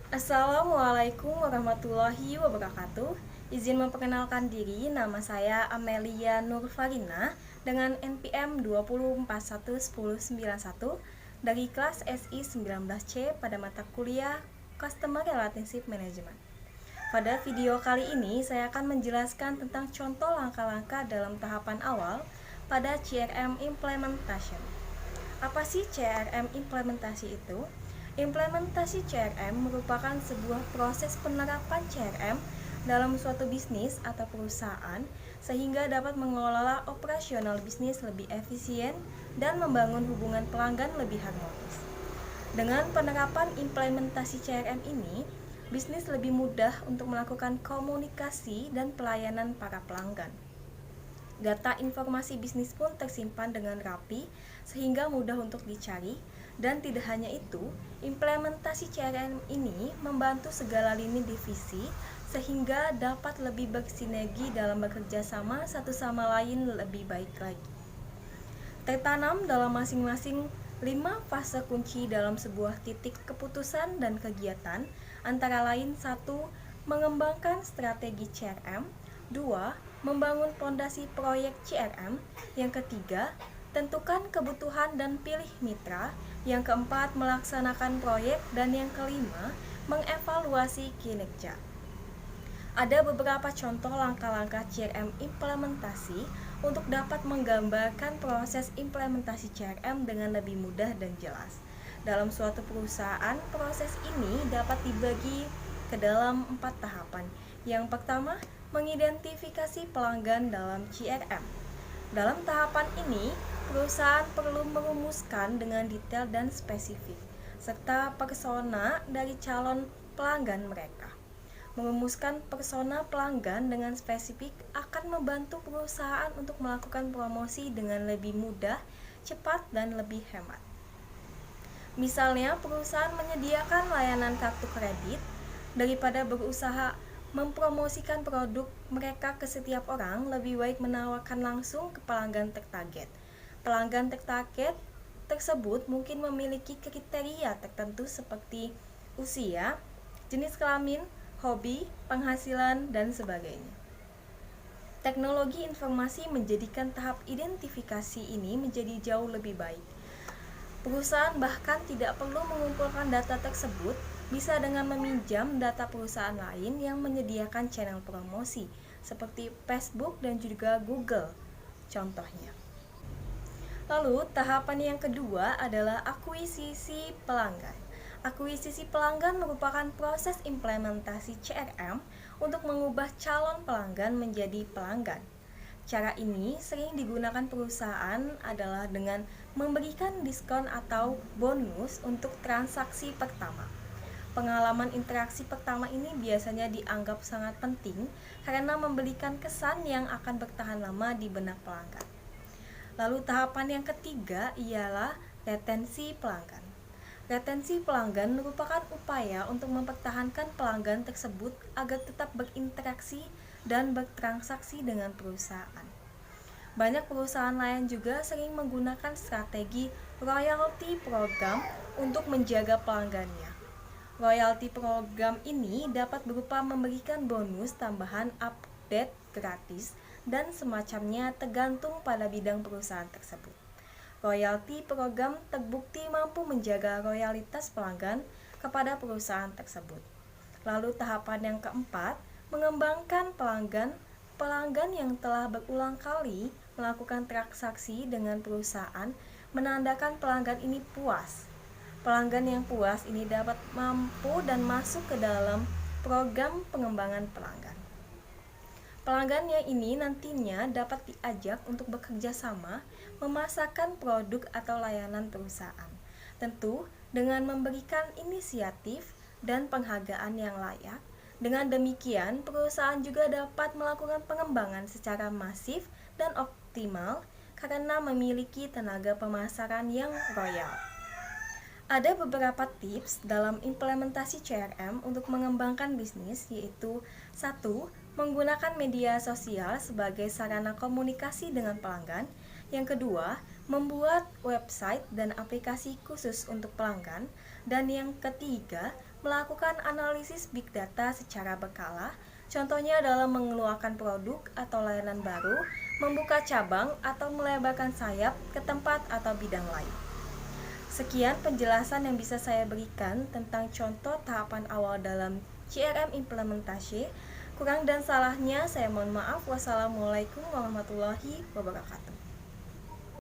Assalamualaikum warahmatullahi wabarakatuh. Izin memperkenalkan diri, nama saya Amelia Nurfarina dengan NPM 20411091 dari kelas SI 19C pada mata kuliah Customer Relationship Management. Pada video kali ini saya akan menjelaskan tentang contoh langkah-langkah dalam tahapan awal pada CRM Implementation. Apa sih CRM implementasi itu? Implementasi CRM merupakan sebuah proses penerapan CRM dalam suatu bisnis atau perusahaan sehingga dapat mengelola operasional bisnis lebih efisien dan membangun hubungan pelanggan lebih harmonis. Dengan penerapan implementasi CRM ini, bisnis lebih mudah untuk melakukan komunikasi dan pelayanan para pelanggan. Data informasi bisnis pun tersimpan dengan rapi sehingga mudah untuk dicari, dan tidak hanya itu, implementasi CRM ini membantu segala lini divisi sehingga dapat lebih bersinergi dalam bekerja sama satu sama lain lebih baik lagi. Tertanam dalam masing-masing 5 fase kunci dalam sebuah titik keputusan dan kegiatan, antara lain 1. Mengembangkan strategi CRM. 2. Membangun fondasi proyek CRM. Yang ketiga, tentukan kebutuhan dan pilih mitra. Yang keempat, melaksanakan proyek. Dan yang kelima, mengevaluasi kinerja. Ada beberapa contoh langkah-langkah CRM implementasi untuk dapat menggambarkan proses implementasi CRM dengan lebih mudah dan jelas. Dalam suatu perusahaan, proses ini dapat dibagi ke dalam 4 tahapan. Yang pertama, mengidentifikasi pelanggan dalam CRM. Dalam tahapan ini, perusahaan perlu merumuskan dengan detail dan spesifik, serta persona dari calon pelanggan mereka. Merumuskan persona pelanggan dengan spesifik akan membantu perusahaan untuk melakukan promosi dengan lebih mudah, cepat, dan lebih hemat. Misalnya, perusahaan menyediakan layanan kartu kredit. Daripada berusaha mempromosikan produk mereka ke setiap orang, lebih baik menawarkan langsung ke pelanggan tertarget. Pelanggan tertarget tersebut mungkin memiliki kriteria tertentu seperti usia, jenis kelamin, hobi, penghasilan, dan sebagainya. Teknologi informasi menjadikan tahap identifikasi ini menjadi jauh lebih baik. Perusahaan bahkan tidak perlu mengumpulkan data tersebut, bisa dengan meminjam data perusahaan lain yang menyediakan channel promosi, seperti Facebook dan juga Google, contohnya. Lalu, tahapan yang kedua adalah akuisisi pelanggan. Akuisisi pelanggan merupakan proses implementasi CRM untuk mengubah calon pelanggan menjadi pelanggan. Cara ini sering digunakan perusahaan adalah dengan memberikan diskon atau bonus untuk transaksi pertama. Pengalaman interaksi pertama ini biasanya dianggap sangat penting karena memberikan kesan yang akan bertahan lama di benak pelanggan. Lalu tahapan yang ketiga ialah retensi pelanggan. Retensi pelanggan merupakan upaya untuk mempertahankan pelanggan tersebut agar tetap berinteraksi dan bertransaksi dengan perusahaan. Banyak perusahaan lain juga sering menggunakan strategi royalty program untuk menjaga pelanggannya. Royalty program ini dapat berupa memberikan bonus tambahan, update gratis, dan semacamnya tergantung pada bidang perusahaan tersebut. Royalty program terbukti mampu menjaga royalitas pelanggan kepada perusahaan tersebut. Lalu tahapan yang keempat, mengembangkan pelanggan. Pelanggan yang telah berulang kali melakukan transaksi dengan perusahaan menandakan pelanggan ini puas. Pelanggan yang puas ini dapat mampu dan masuk ke dalam program pengembangan pelanggan. Pelanggannya ini nantinya dapat diajak untuk bekerja sama memasarkan produk atau layanan perusahaan. Tentu dengan memberikan inisiatif dan penghargaan yang layak. Dengan demikian, perusahaan juga dapat melakukan pengembangan secara masif dan optimal karena memiliki tenaga pemasaran yang royal. Ada beberapa tips dalam implementasi CRM untuk mengembangkan bisnis, yaitu 1. Menggunakan media sosial sebagai sarana komunikasi dengan pelanggan. Yang kedua, membuat website dan aplikasi khusus untuk pelanggan. Dan yang ketiga, melakukan analisis big data secara berkala, contohnya dalam mengeluarkan produk atau layanan baru, membuka cabang atau melebarkan sayap ke tempat atau bidang lain. Sekian penjelasan yang bisa saya berikan tentang contoh tahapan awal dalam CRM implementasi. Kurang dan salahnya saya mohon maaf. Wassalamualaikum warahmatullahi wabarakatuh.